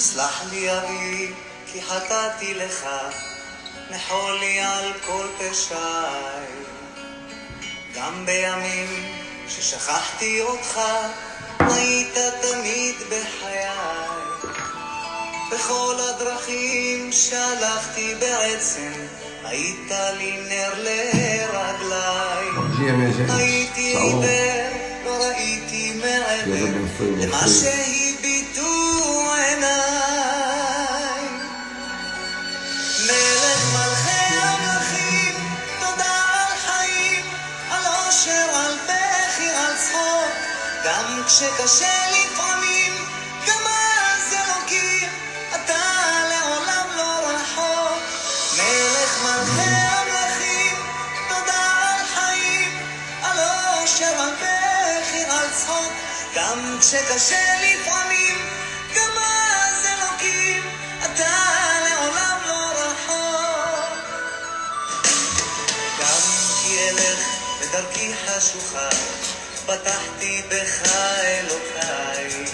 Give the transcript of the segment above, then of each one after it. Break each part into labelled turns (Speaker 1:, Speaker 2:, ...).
Speaker 1: סלח לי אבי, כי חטאתי לך, מחול לי על כל פשעי. גם בימים ששכחתי אותך, היית תמיד בחיי. בכל הדרכים שהלכתי בעצם, היית לי נר לרגליי. הייתי עיוור, לא ראיתי מעבר למה שהביטו עיניי. מלך מלכי המלכים, תודה על חיים, על אושר, על בכי, על צחוק. גם כשקשה לפעמים, גם אז אלוקים, אתה לעולם לא רחוק. מלך מלכי המלכים, תודה על חיים, על אושר, על בכי, על צחוק. גם כשקשה לפעמים, גם אז אלוקים, אתה לעולם לא רחוק. גם כי אלך בדרכי חשוכה, בטחתי בך אלוקיי.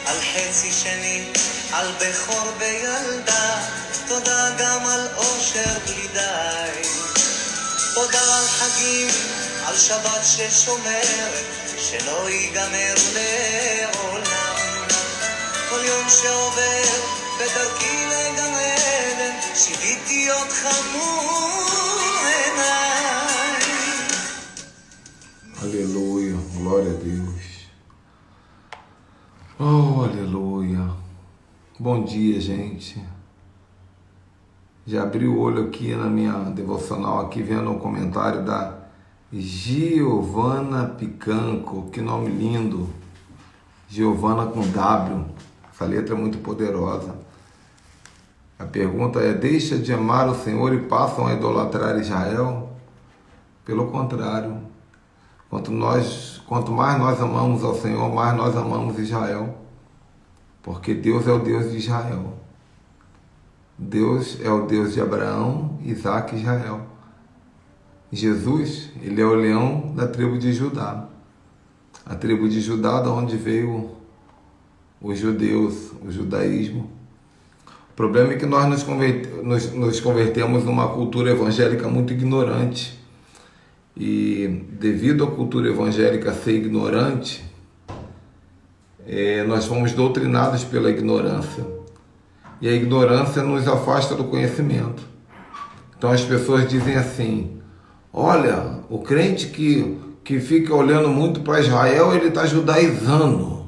Speaker 1: על חצי שני, על בכור וילדה, תודה גם על אושר בלי די. תודה על חגים, על שבת ששומרת, שלא ייגמר לעולם. כל יום שעובר בדרכי לגן עדן, שיביתי אותך מול עיניי.
Speaker 2: Aleluia, glória a Deus. Oh, aleluia. Bom dia, gente. Já abri o olho aqui na minha devocional, aqui vendo o comentário da Giovana Picanco. Que nome lindo. Giovana com W. Essa letra é muito poderosa. A pergunta é: deixa de amar o Senhor e passam a idolatrar Israel? Pelo contrário. Quanto mais nós amamos ao Senhor, mais nós amamos Israel. Porque Deus é o Deus de Israel. Deus é o Deus de Abraão, Isaac e Israel. Jesus, ele é o leão da tribo de Judá. A tribo de Judá, de onde veio os judeus, o judaísmo. O problema é que nós nos convertemos numa cultura evangélica muito ignorante. E devido à cultura evangélica ser ignorante, nós fomos doutrinados pela ignorância. E a ignorância nos afasta do conhecimento. Então as pessoas dizem assim: olha, o crente que fica olhando muito para Israel, ele está judaizando,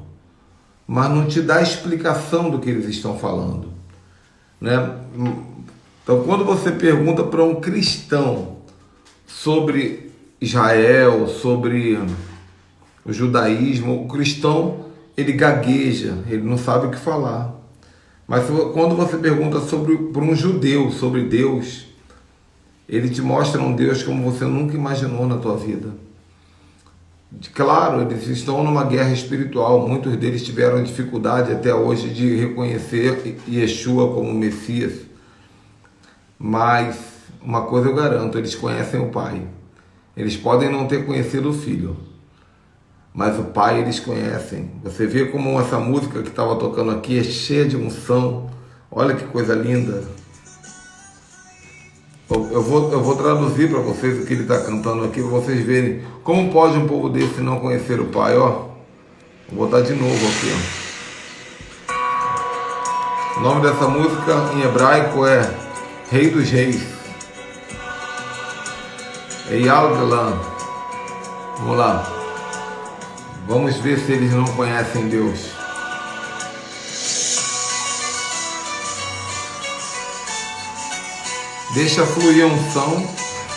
Speaker 2: mas não te dá explicação do que eles estão falando, né? Então quando você pergunta para um cristão sobre Israel, sobre o judaísmo, o cristão, ele gagueja, ele não sabe o que falar. Mas quando você pergunta para um judeu sobre Deus, ele te mostra um Deus como você nunca imaginou na tua vida. Claro, eles estão numa guerra espiritual, muitos deles tiveram dificuldade até hoje de reconhecer Yeshua como Messias. Mas uma coisa eu garanto, eles conhecem o Pai. Eles podem não ter conhecido o Filho, mas o Pai eles conhecem. Você vê como essa música que estava tocando aqui é cheia de unção. Olha que coisa linda. Eu vou traduzir para vocês o que ele está cantando aqui, para vocês verem como pode um povo desse não conhecer o Pai. Ó, vou botar de novo aqui. Ó. O nome dessa música em hebraico é Rei dos Reis. Eyal Galan. Vamos lá. Vamos ver se eles não conhecem Deus. Deixa fluir a unção.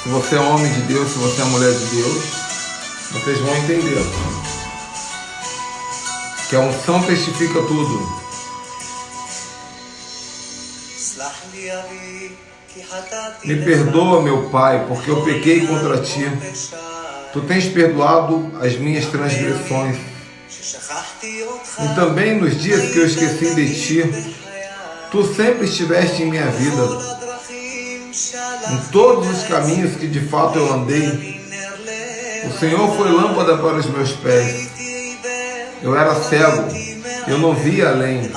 Speaker 2: Se você é homem de Deus, se você é mulher de Deus, vocês vão entender que a unção testifica tudo. Me perdoa, meu Pai, porque eu pequei contra ti. Tu tens perdoado as minhas transgressões. E também nos dias que eu esqueci de ti, tu sempre estiveste em minha vida. Em todos os caminhos que de fato eu andei, o Senhor foi lâmpada para os meus pés. Eu era cego, eu não via além.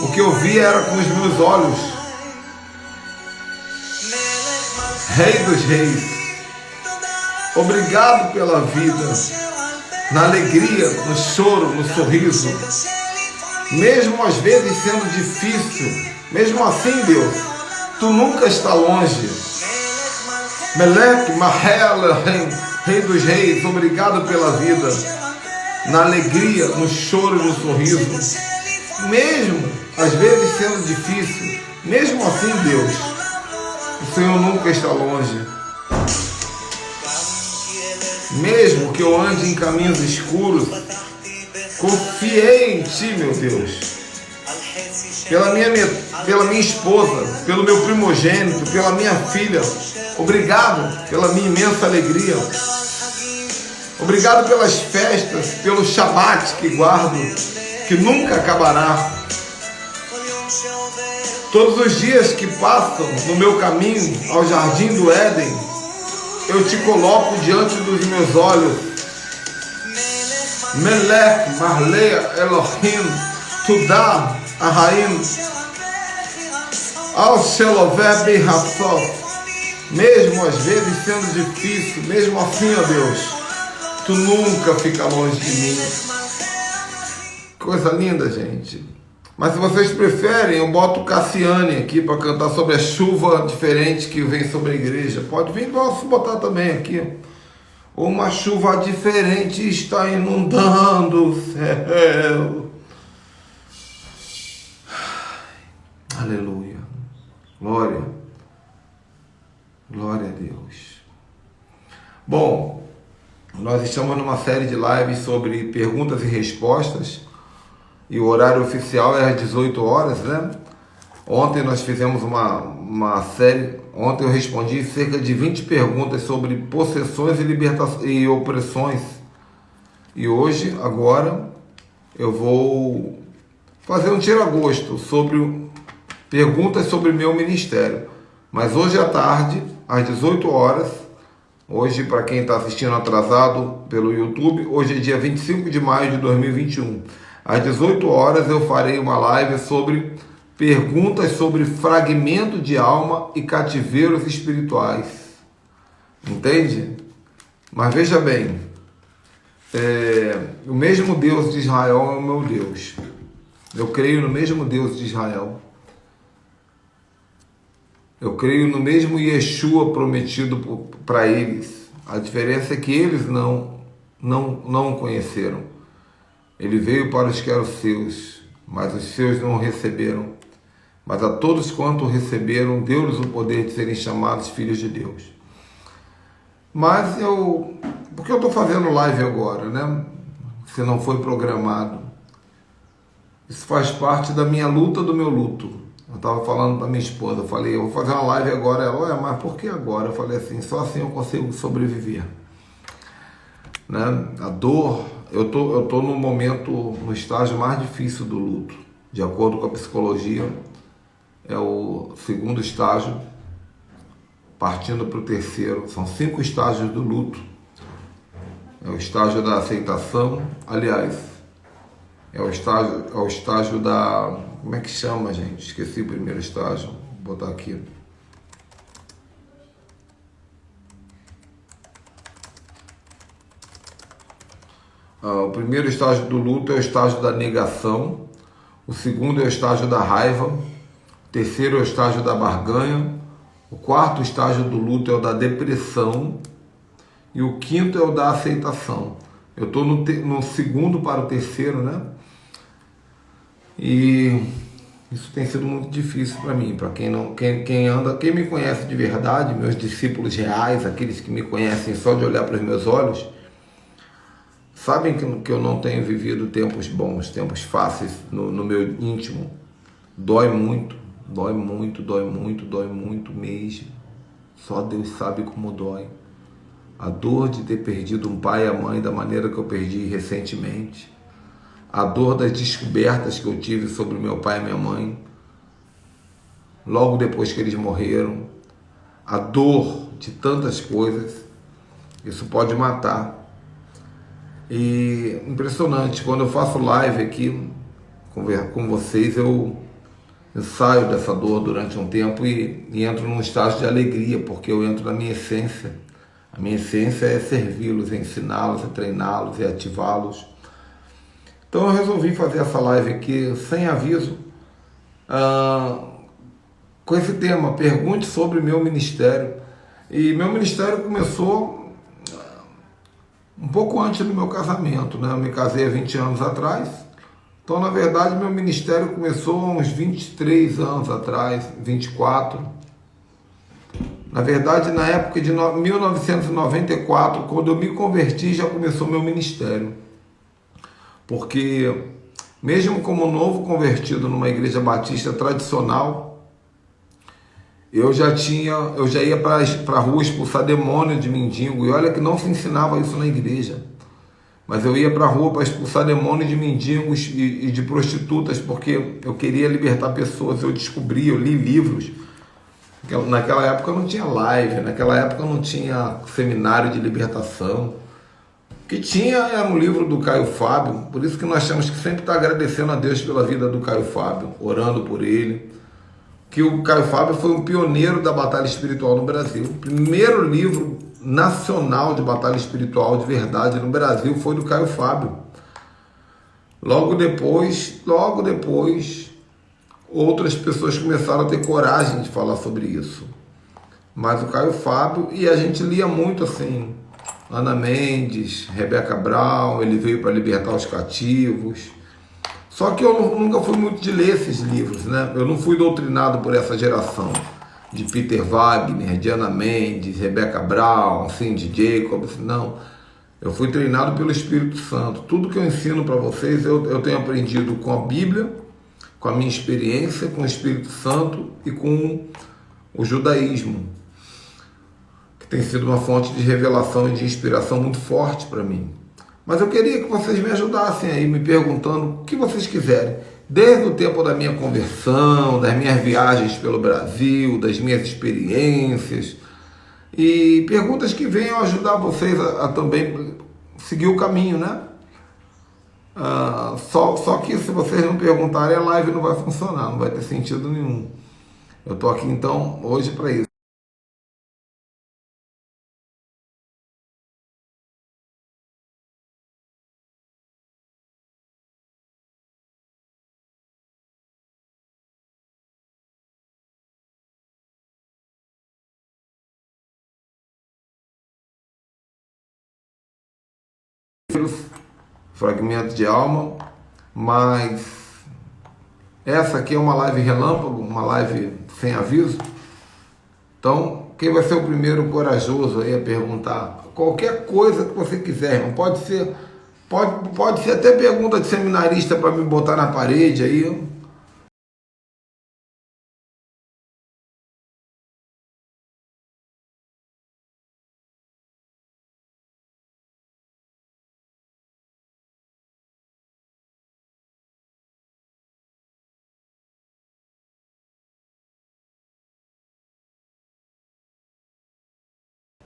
Speaker 2: O que eu vi era com os meus olhos. Rei dos reis, obrigado pela vida, na alegria, no choro, no sorriso, mesmo às vezes sendo difícil, mesmo assim, Deus, Tu nunca está longe. Melech, Mahel, Rei dos reis, obrigado pela vida, na alegria, no choro e no sorriso, mesmo às vezes sendo difícil, mesmo assim, Deus, o Senhor nunca está longe. Mesmo que eu ande em caminhos escuros, confiei em Ti, meu Deus. Pela minha esposa, pelo meu primogênito, pela minha filha. Obrigado pela minha imensa alegria. Obrigado pelas festas, pelo Shabat que guardo, que nunca acabará. Todos os dias que passam no meu caminho ao jardim do Éden, eu Te coloco diante dos meus olhos. Melech, Marlea, Elohim, Tudá, Ahaim, Al Sheloveh Behassov. Mesmo às vezes sendo difícil, mesmo assim, ó Deus, Tu nunca fica longe de mim. Coisa linda, gente. Mas se vocês preferem, eu boto Cassiane aqui para cantar sobre a chuva diferente que vem sobre a igreja. Pode vir, posso botar também aqui. Uma chuva diferente está inundando o céu. Aleluia. Glória. Glória a Deus. Bom, nós estamos numa série de lives sobre perguntas e respostas. E o horário oficial é às 18 horas, né? Ontem nós fizemos uma série. Ontem eu respondi cerca de 20 perguntas sobre possessões e opressões. E hoje, agora, eu vou fazer um tira-gosto sobre perguntas sobre meu ministério. Mas hoje à tarde, às 18 horas, hoje, para quem está assistindo atrasado pelo YouTube, hoje é dia 25 de maio de 2021. Às 18 horas eu farei uma live sobre perguntas sobre fragmento de alma e cativeiros espirituais. Entende? Mas veja bem, o mesmo Deus de Israel é o meu Deus. Eu creio no mesmo Deus de Israel. Eu creio no mesmo Yeshua prometido para eles. A diferença é que eles não o conheceram. Ele veio para os que eram seus, mas os seus não o receberam. Mas a todos quanto o receberam, deu-lhes o poder de serem chamados filhos de Deus. Mas por que eu estou fazendo live agora, né? Se não foi programado. Isso faz parte da minha luta, do meu luto. Eu estava falando para minha esposa, eu falei, eu vou fazer uma live agora. Ela, mas por que agora? Eu falei assim, só assim eu consigo sobreviver. Né? A dor, eu tô no momento, no estágio mais difícil do luto. De acordo com a psicologia, é o segundo estágio, partindo para o terceiro. São 5 estágios do luto. É o estágio da aceitação, aliás, é o estágio da... Como é que chama, gente? Esqueci o primeiro estágio. Vou botar aqui. O primeiro estágio do luto é o estágio da negação. O segundo é o estágio da raiva. O terceiro é o estágio da barganha. O quarto estágio do luto é o da depressão. E o quinto é o da aceitação. Eu estou no segundo para o terceiro, né? E isso tem sido muito difícil para mim. Para quem me conhece de verdade, meus discípulos reais, aqueles que me conhecem só de olhar para os meus olhos, sabem que eu não tenho vivido tempos bons, tempos fáceis no meu íntimo. Dói muito, dói muito, dói muito, dói muito mesmo. Só Deus sabe como dói. A dor de ter perdido um pai e a mãe da maneira que eu perdi recentemente. A dor das descobertas que eu tive sobre meu pai e minha mãe, logo depois que eles morreram. A dor de tantas coisas. Isso pode matar. E impressionante, quando eu faço live aqui com vocês, eu eu saio dessa dor durante um tempo e entro num estágio de alegria, porque eu entro na minha essência. A minha essência é servi-los, é ensiná-los, é treiná-los, é ativá-los. Então eu resolvi fazer essa live aqui sem aviso, com esse tema, pergunte sobre meu ministério. E meu ministério começou um pouco antes do meu casamento, né? Eu me casei há 20 anos atrás. Então, na verdade, meu ministério começou há uns 23 anos atrás, 24. Na verdade, na época de 1994, quando eu me converti, já começou meu ministério. Porque, mesmo como novo convertido numa igreja batista tradicional, eu já ia para a rua expulsar demônio de mendigo. E olha que não se ensinava isso na igreja. Mas eu ia para a rua para expulsar demônio de mendigos e de prostitutas, porque eu queria libertar pessoas. Eu descobri, eu li livros. Naquela época não tinha live, naquela época não tinha seminário de libertação. O que tinha era um livro do Caio Fábio, por isso que nós temos que sempre estar agradecendo a Deus pela vida do Caio Fábio, orando por ele. Que o Caio Fábio foi um pioneiro da batalha espiritual no Brasil. O primeiro livro nacional de batalha espiritual de verdade no Brasil foi do Caio Fábio. Logo depois, outras pessoas começaram a ter coragem de falar sobre isso. Mas o Caio Fábio, e a gente lia muito assim, Ana Mendes, Rebeca Brown, ele veio para libertar os cativos. Só que eu nunca fui muito de ler esses livros, né? Eu não fui doutrinado por essa geração de Peter Wagner, de Ana Mendes, Rebeca Brown, Cindy Jacobs, não. Eu fui treinado pelo Espírito Santo. Tudo que eu ensino para vocês, eu tenho aprendido com a Bíblia, com a minha experiência, com o Espírito Santo e com o judaísmo, que tem sido uma fonte de revelação e de inspiração muito forte para mim. Mas eu queria que vocês me ajudassem aí, me perguntando o que vocês quiserem. Desde o tempo da minha conversão, das minhas viagens pelo Brasil, das minhas experiências. E perguntas que venham ajudar vocês a também seguir o caminho, né? Só que se vocês não perguntarem, a live não vai funcionar, não vai ter sentido nenhum. Eu estou aqui então hoje para isso. Fragmento de alma, mas essa aqui é uma live relâmpago, uma live sem aviso. Então, quem vai ser o primeiro corajoso aí a perguntar qualquer coisa que você quiser, irmão. Pode ser até pergunta de seminarista para me botar na parede aí.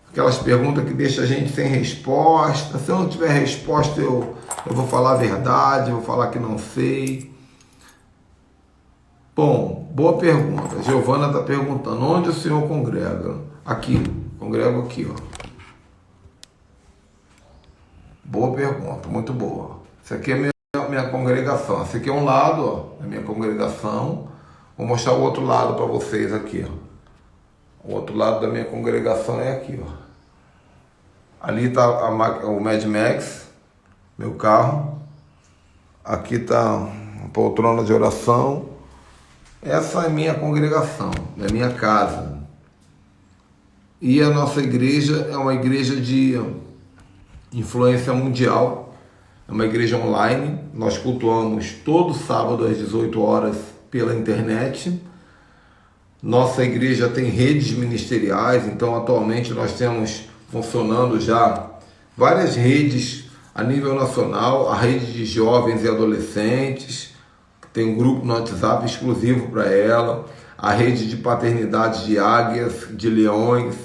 Speaker 2: Aquelas perguntas que deixam a gente sem resposta. Se eu não tiver resposta, eu vou falar a verdade, vou falar que não sei. Bom, boa pergunta. Giovana está perguntando, onde o senhor congrega? Aqui, congrego aqui, ó. Boa pergunta, muito boa. Isso aqui é minha congregação. Esse aqui é um lado, ó, da minha congregação. Vou mostrar o outro lado para vocês aqui, ó. O outro lado da minha congregação é aqui, ó. Ali está o Mad Max, meu carro. Aqui está a poltrona de oração. Essa é minha congregação, é minha casa. E a nossa igreja é uma igreja de influência mundial. É uma igreja online. Nós cultuamos todo sábado às 18 horas pela internet. Nossa igreja tem redes ministeriais, então atualmente nós temos funcionando já várias redes a nível nacional, a rede de jovens e adolescentes, tem um grupo no WhatsApp exclusivo para ela, a rede de paternidade de águias, de leões,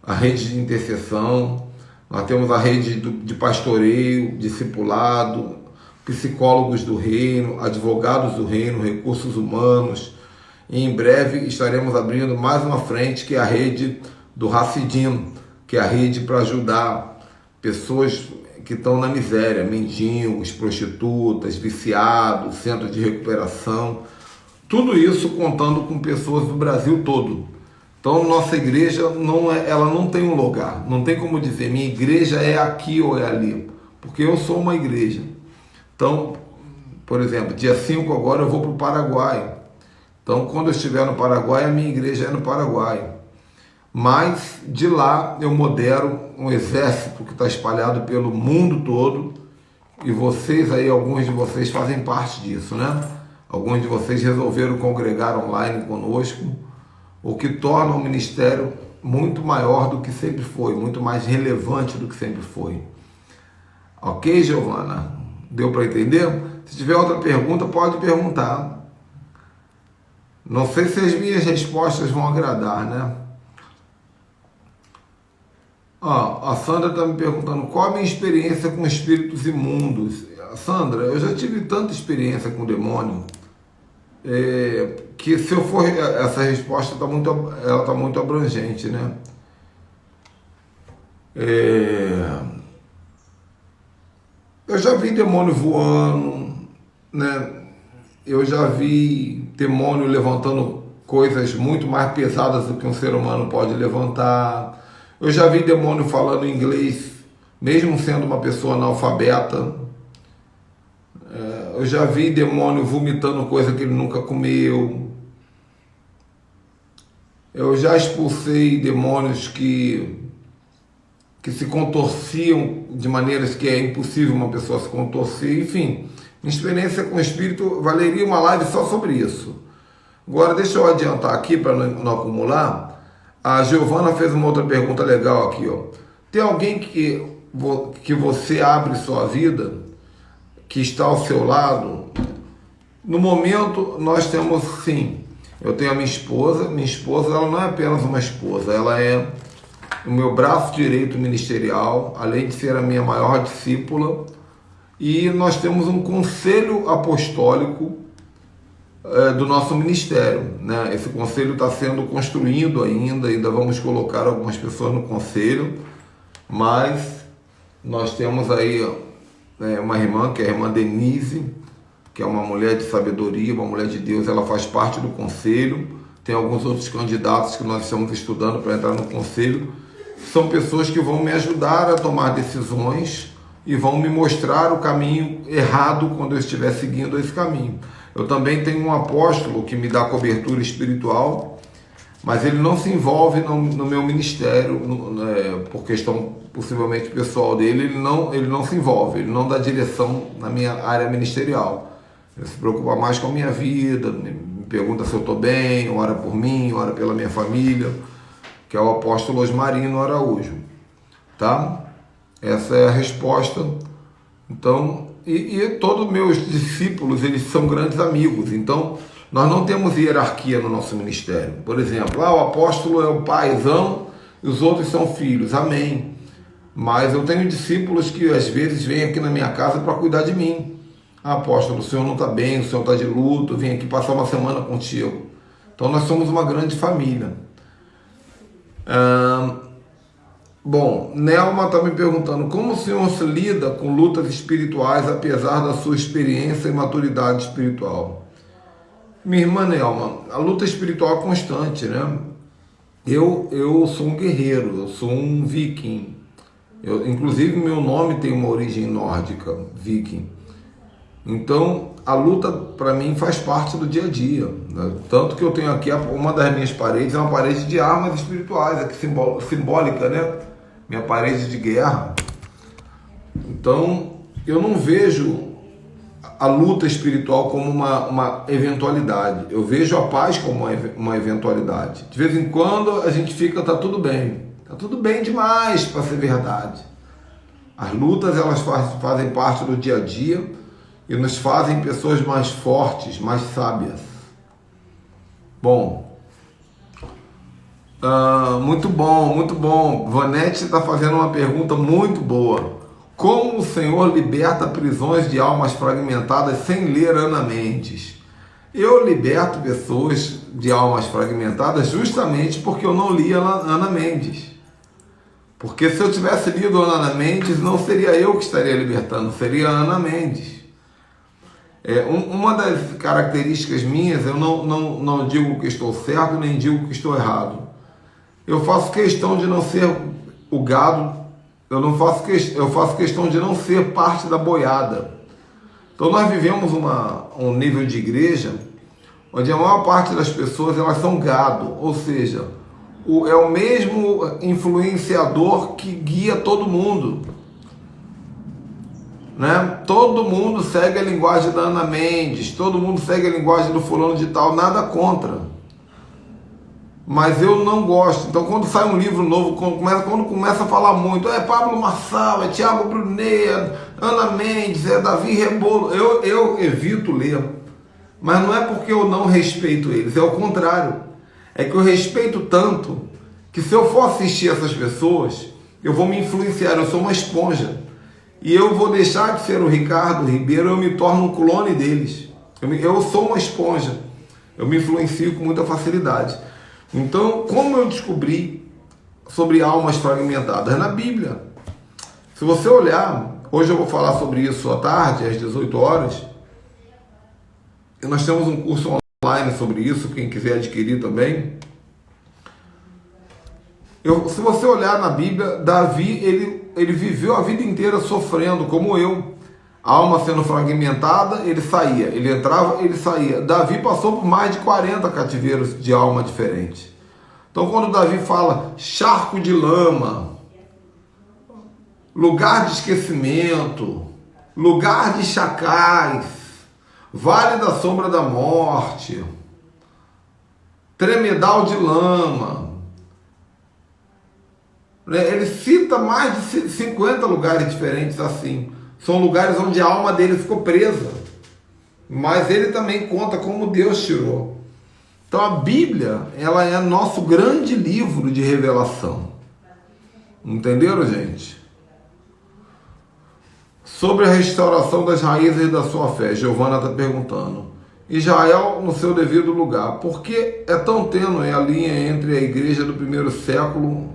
Speaker 2: a rede de intercessão, nós temos a rede de pastoreio, discipulado, psicólogos do reino, advogados do reino, recursos humanos, E em breve estaremos abrindo mais uma frente, que é a rede do Hassidim, que é a rede para ajudar pessoas que estão na miséria, mendigos, prostitutas, viciados, centros de recuperação, tudo isso contando com pessoas do Brasil todo. Então nossa igreja ela não tem um lugar, não tem como dizer minha igreja é aqui ou é ali, porque eu sou uma igreja. Então, por exemplo, dia 5 agora eu vou para o Paraguai. Então quando eu estiver no Paraguai, a minha igreja é no Paraguai. Mas de lá eu modero um exército que está espalhado pelo mundo todo, e vocês aí, alguns de vocês fazem parte disso, né? Alguns de vocês resolveram congregar online conosco, o que torna o ministério muito maior do que sempre foi, muito mais relevante do que sempre foi. Ok, Giovana? Deu para entender? Se tiver outra pergunta, pode perguntar. Não sei se as minhas respostas vão agradar, né? A Sandra está me perguntando qual a minha experiência com espíritos imundos. Sandra, eu já tive tanta experiência com demônio, que se eu for... Essa resposta está muito abrangente, né? Eu já vi demônio voando, né? Eu já vi demônio levantando coisas muito mais pesadas do que um ser humano pode levantar. Eu já vi demônio falando inglês, mesmo sendo uma pessoa analfabeta. Eu já vi demônio vomitando coisa que ele nunca comeu. Eu já expulsei demônios que se contorciam de maneiras que é impossível uma pessoa se contorcer. Enfim, minha experiência com o espírito valeria uma live só sobre isso. Agora deixa eu adiantar aqui para não acumular. A Giovana fez uma outra pergunta legal aqui, ó. Tem alguém que você abre sua vida, que está ao seu lado? No momento, nós temos, sim. Eu tenho a minha esposa ela não é apenas uma esposa, ela é o meu braço direito ministerial, além de ser a minha maior discípula, e nós temos um conselho apostólico do nosso ministério, né? Esse conselho está sendo construído ainda vamos colocar algumas pessoas no conselho, mas nós temos aí uma irmã, que é a irmã Denise, que é uma mulher de sabedoria, uma mulher de Deus, ela faz parte do conselho. Tem alguns outros candidatos que nós estamos estudando para entrar no conselho, são pessoas que vão me ajudar a tomar decisões e vão me mostrar o caminho errado quando eu estiver seguindo esse caminho. Eu também tenho um apóstolo que me dá cobertura espiritual, mas ele não se envolve no meu ministério, por questão possivelmente pessoal dele, ele não se envolve, ele não dá direção na minha área ministerial. Ele se preocupa mais com a minha vida, me pergunta se eu estou bem, ora por mim, ora pela minha família, que é o apóstolo Osmarino Araújo, tá? Essa é a resposta. Então, e todos meus discípulos, eles são grandes amigos, então nós não temos hierarquia no nosso ministério. Por exemplo, o apóstolo é o paizão e os outros são filhos, amém. Mas eu tenho discípulos que às vezes vêm aqui na minha casa para cuidar de mim. Apóstolo, o senhor não está bem, o senhor está de luto, eu vim aqui passar uma semana contigo. Então nós somos uma grande família. Bom, Nelma está me perguntando como o senhor se lida com lutas espirituais apesar da sua experiência e maturidade espiritual. Minha irmã Nelma, a luta espiritual é constante, né? Eu sou um guerreiro, eu sou um viking. Inclusive meu nome tem uma origem nórdica, viking. Então a luta para mim faz parte do dia a dia, né? Tanto que eu tenho aqui uma das minhas paredes, é uma parede de armas espirituais, aqui simbólica, né? Minha parede de guerra. Então eu não vejo a luta espiritual como uma eventualidade, eu vejo a paz como uma eventualidade. De vez em quando a gente fica, tá tudo bem demais para ser verdade. As lutas, elas fazem parte do dia a dia e nos fazem pessoas mais fortes, mais sábias. Bom, muito bom. Vanete está fazendo uma pergunta muito boa. Como o Senhor liberta prisões de almas fragmentadas sem ler Ana Mendes? Eu liberto pessoas de almas fragmentadas justamente porque eu não li Ana Mendes. Porque se eu tivesse lido Ana Mendes, não seria eu que estaria libertando, seria a Ana Mendes. Uma das características minhas, eu não digo que estou certo, nem digo que estou errado. Eu faço questão de não ser o gado, eu faço questão de não ser parte da boiada. Então nós vivemos um nível de igreja onde a maior parte das pessoas elas são gado, ou seja, é o mesmo influenciador que guia todo mundo, né? Todo mundo segue a linguagem da Ana Mendes, todo mundo segue a linguagem do fulano de tal, nada contra, mas eu não gosto. Então quando sai um livro novo, quando começa a falar muito, é Pablo Marçal, é Tiago Brunet, é Ana Mendes, é Davi Rebolo, eu evito ler, mas não é porque eu não respeito eles, é o contrário. É que eu respeito tanto que se eu for assistir essas pessoas, eu vou me influenciar, eu sou uma esponja. E eu vou deixar de ser o Ricardo Ribeiro, eu me torno um clone deles. Eu sou uma esponja, eu me influencio com muita facilidade. Então, como eu descobri sobre almas fragmentadas? Na Bíblia. Se você olhar, hoje eu vou falar sobre isso à tarde, às 18 horas, e nós temos um curso online sobre isso, quem quiser adquirir também. Se você olhar na Bíblia, Davi, ele viveu a vida inteira sofrendo, como eu. A alma sendo fragmentada, ele saía. Ele entrava, ele saía. Davi passou por mais de 40 cativeiros de alma diferentes. Então, quando Davi fala charco de lama, lugar de esquecimento, lugar de chacais, vale da sombra da morte, tremedal de lama, ele cita mais de 50 lugares diferentes assim. São lugares onde a alma dele ficou presa. Mas ele também conta como Deus tirou. Então a Bíblia, ela é nosso grande livro de revelação. Entenderam, gente? Sobre a restauração das raízes da sua fé, Giovana está perguntando. Israel no seu devido lugar. Por que é tão tênue a linha entre a igreja do primeiro século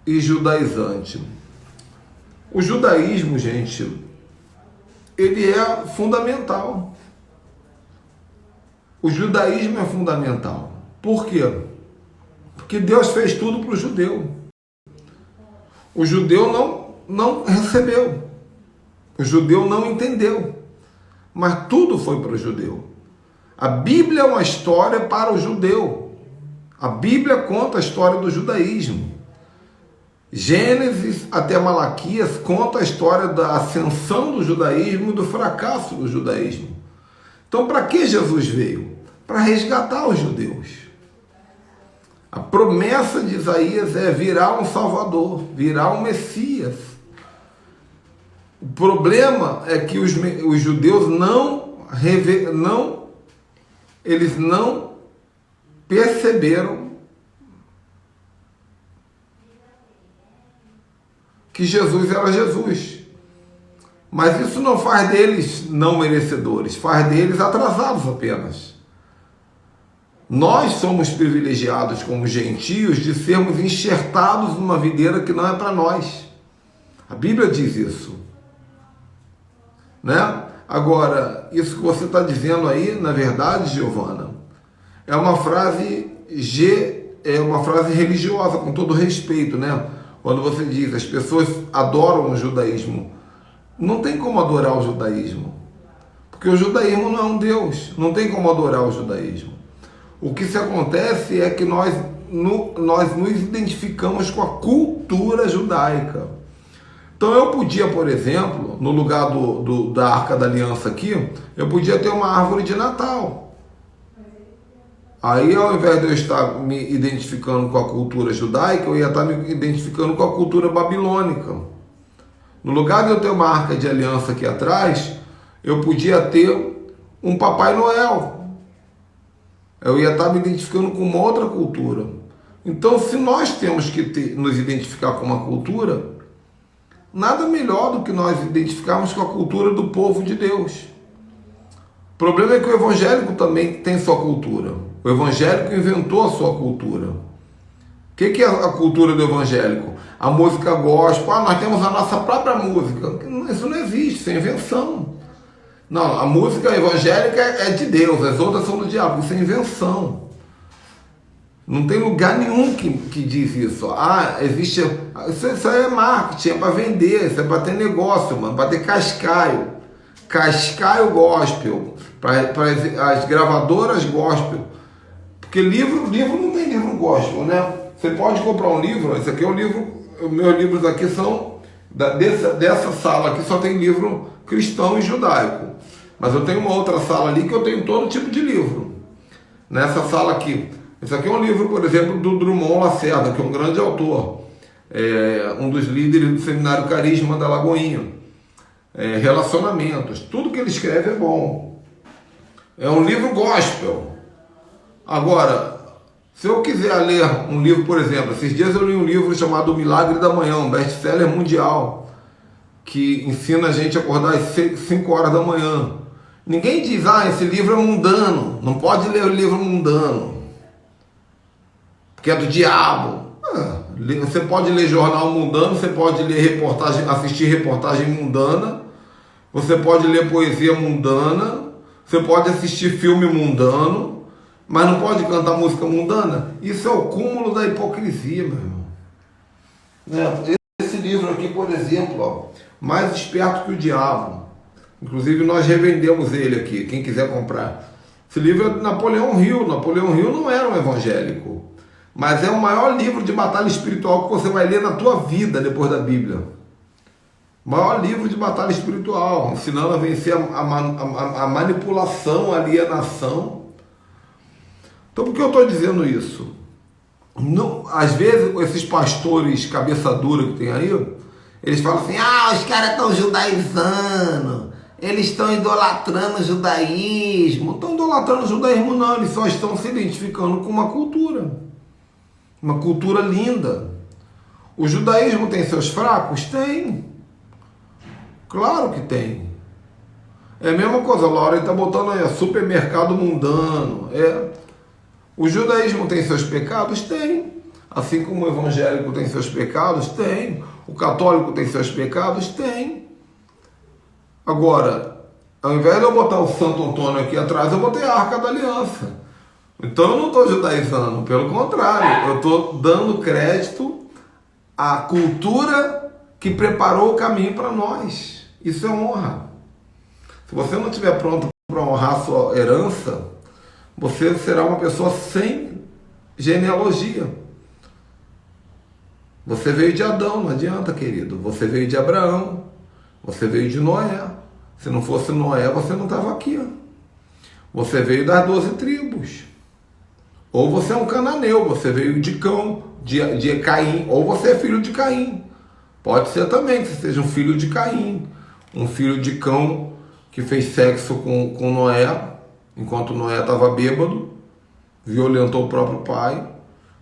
Speaker 2: e judaizante? O judaísmo, gente, ele é fundamental. O judaísmo é fundamental. Por quê? Porque Deus fez tudo para o judeu. O judeu não recebeu. O judeu não entendeu. Mas tudo foi para o judeu. A Bíblia é uma história para o judeu. A Bíblia conta a história do judaísmo. Gênesis até Malaquias conta a história da ascensão do judaísmo e do fracasso do judaísmo. Então, para que Jesus veio? Para resgatar os judeus. A promessa de Isaías é virá um Salvador, virá um Messias. O problema é que os judeus não perceberam que Jesus era Jesus. Mas isso não faz deles não merecedores, faz deles atrasados apenas. Nós somos privilegiados como gentios de sermos enxertados numa videira que não é para nós. A Bíblia diz isso. Né? Agora, isso que você está dizendo aí, na verdade, Giovana, é uma frase religiosa, com todo respeito, né? Quando você diz, as pessoas adoram o judaísmo. Não tem como adorar o judaísmo. Porque o judaísmo não é um Deus. Não tem como adorar o judaísmo. O que se acontece é que nós nos identificamos com a cultura judaica. Então eu podia, por exemplo, no lugar da Arca da Aliança aqui, eu podia ter uma árvore de Natal. Aí, ao invés de eu estar me identificando com a cultura judaica, eu ia estar me identificando com a cultura babilônica. No lugar de eu ter uma arca de aliança aqui atrás, eu podia ter um Papai Noel. Eu ia estar me identificando com uma outra cultura. Então, se nós temos que nos identificar com uma cultura, nada melhor do que nós identificarmos com a cultura do povo de Deus. O problema é que o evangélico também tem sua cultura. O evangélico inventou a sua cultura. O que é a cultura do evangélico? A música gospel. Ah, nós temos a nossa própria música. Isso não existe, isso é invenção. Não, a música evangélica é de Deus, as outras são do diabo. Isso é invenção. Não tem lugar nenhum que diz isso. Ah, existe... Isso aí é marketing, é para vender, isso é para ter negócio, mano, para ter cascaio. Cascaio gospel. Para as gravadoras gospel. Porque livro não tem livro gospel, né? Você pode comprar um livro, esse aqui é um livro, meus livros aqui são, dessa sala aqui só tem livro cristão e judaico. Mas eu tenho uma outra sala ali que eu tenho todo tipo de livro. Nessa sala aqui. Esse aqui é um livro, por exemplo, do Drummond Lacerda, que é um grande autor. Um dos líderes do Seminário Carisma da Lagoinha. Relacionamentos. Tudo que ele escreve é bom. É um livro gospel. Agora, se eu quiser ler um livro, por exemplo, esses dias eu li um livro chamado O Milagre da Manhã, um best-seller mundial, que ensina a gente a acordar às 5 horas da manhã. Ninguém diz, esse livro é mundano, não pode ler o livro mundano, porque é do diabo. Você pode ler jornal mundano, você pode ler reportagem, assistir reportagem mundana, você pode ler poesia mundana, você pode assistir filme mundano, mas não pode cantar música mundana? Isso é o cúmulo da hipocrisia, meu irmão. Esse livro aqui, por exemplo, ó, Mais Esperto que o Diabo. Inclusive nós revendemos ele aqui, quem quiser comprar. Esse livro é de Napoleão Hill. Napoleão Hill não era um evangélico, mas é o maior livro de batalha espiritual que você vai ler na tua vida depois da Bíblia. Maior livro de batalha espiritual, ensinando a vencer a manipulação, a alienação. Então, por que eu estou dizendo isso? Não, às vezes, esses pastores cabeça dura que tem aí, eles falam assim, os caras estão judaizando, eles estão idolatrando o judaísmo. Não estão idolatrando o judaísmo, não, eles só estão se identificando com uma cultura linda. O judaísmo tem seus fracos? Tem. Claro que tem. É a mesma coisa, a Laura está botando aí, supermercado mundano, O judaísmo tem seus pecados? Tem. Assim como o evangélico tem seus pecados? Tem. O católico tem seus pecados? Tem. Agora, ao invés de eu botar o Santo Antônio aqui atrás, eu botei a Arca da Aliança. Então eu não estou judaizando, pelo contrário, eu estou dando crédito à cultura que preparou o caminho para nós. Isso é honra. Se você não estiver pronto para honrar a sua herança, você será uma pessoa sem genealogia. Você veio de Adão, não adianta, querido. Você veio de Abraão. Você veio de Noé. Se não fosse Noé, você não estava aqui. Você veio das 12 tribos. Ou você é um cananeu, você veio de Cão, de Caim. Ou você é filho de Caim. Pode ser também que você seja um filho de Caim. Um filho de Cão que fez sexo com Noé, enquanto Noé estava bêbado, violentou o próprio pai,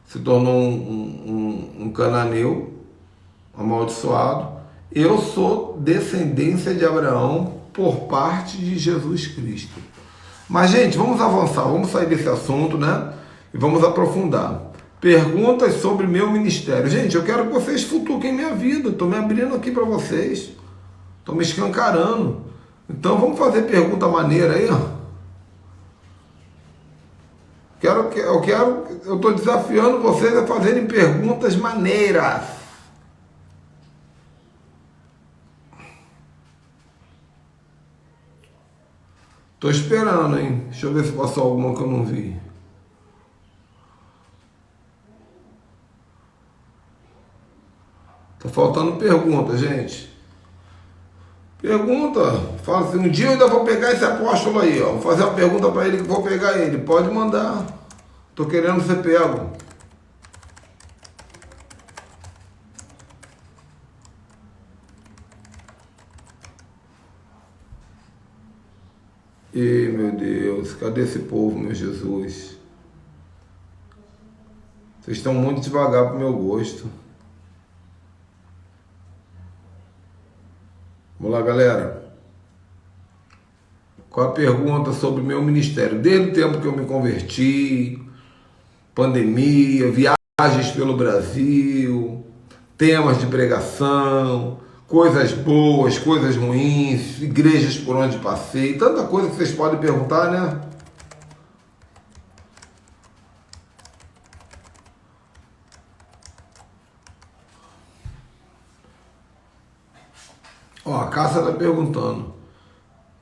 Speaker 2: se tornou um cananeu, amaldiçoado. Eu sou descendência de Abraão por parte de Jesus Cristo. Mas, gente, vamos avançar, vamos sair desse assunto, né? E vamos aprofundar. Perguntas sobre meu ministério. Gente, eu quero que vocês futuquem minha vida. Estou me abrindo aqui para vocês. Estou me escancarando. Então, vamos fazer pergunta maneira aí, ó. Eu estou desafiando vocês a fazerem perguntas maneiras. Estou esperando, hein? Deixa eu ver se passou alguma que eu não vi. Tá faltando pergunta, gente. Pergunta. Fala assim, um dia eu ainda vou pegar esse apóstolo aí, ó. Vou fazer uma pergunta para ele que vou pegar ele. Pode mandar. Tô querendo ser pego. Ih, meu Deus, cadê esse povo, meu Jesus? Vocês estão muito devagar pro meu gosto. Vamos lá, galera. com a pergunta sobre o meu ministério. Desde o tempo que eu me converti, pandemia, viagens pelo Brasil, temas de pregação, coisas boas, coisas ruins, igrejas por onde passei, tanta coisa que vocês podem perguntar, né? Ó, a Cássia está perguntando: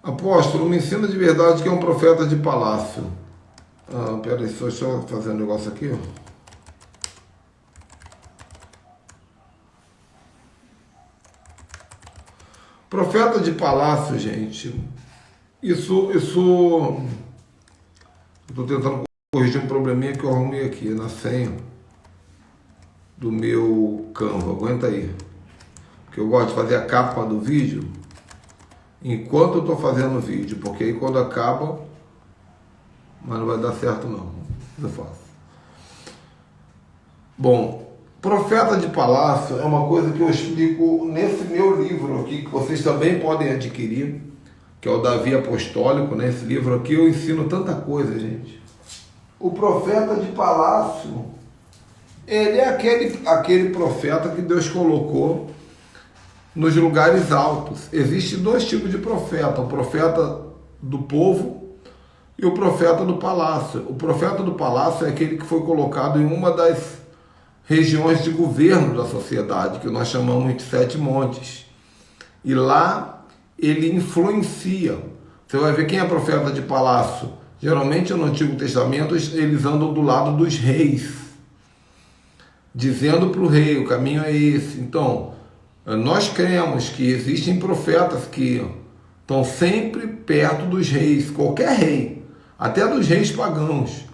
Speaker 2: apóstolo, me ensina de verdade que é um profeta de palácio. Ah, peraí, deixa eu fazer um negócio aqui, ó. Profeta de palácio, gente, isso, estou tentando corrigir um probleminha que eu arrumei aqui na senha do meu Canva, aguenta aí, porque eu gosto de fazer a capa do vídeo enquanto eu estou fazendo o vídeo, porque aí quando acaba, mas não vai dar certo não, eu faço. Bom, profeta de palácio é uma coisa que eu explico nesse meu livro aqui, que vocês também podem adquirir, que é o Davi Apostólico, né? Esse livro aqui eu ensino tanta coisa, gente. O profeta de palácio, ele é aquele profeta que Deus colocou nos lugares altos. Existem dois tipos de profeta: o profeta do povo e o profeta do palácio. O profeta do palácio é aquele que foi colocado em uma das regiões de governo da sociedade, que nós chamamos de 7 montes. E lá ele influencia. Você vai ver quem é profeta de palácio. Geralmente no Antigo Testamento eles andam do lado dos reis, dizendo para o rei: o caminho é esse. Então, nós cremos que existem profetas que estão sempre perto dos reis, qualquer rei, até dos reis pagãos.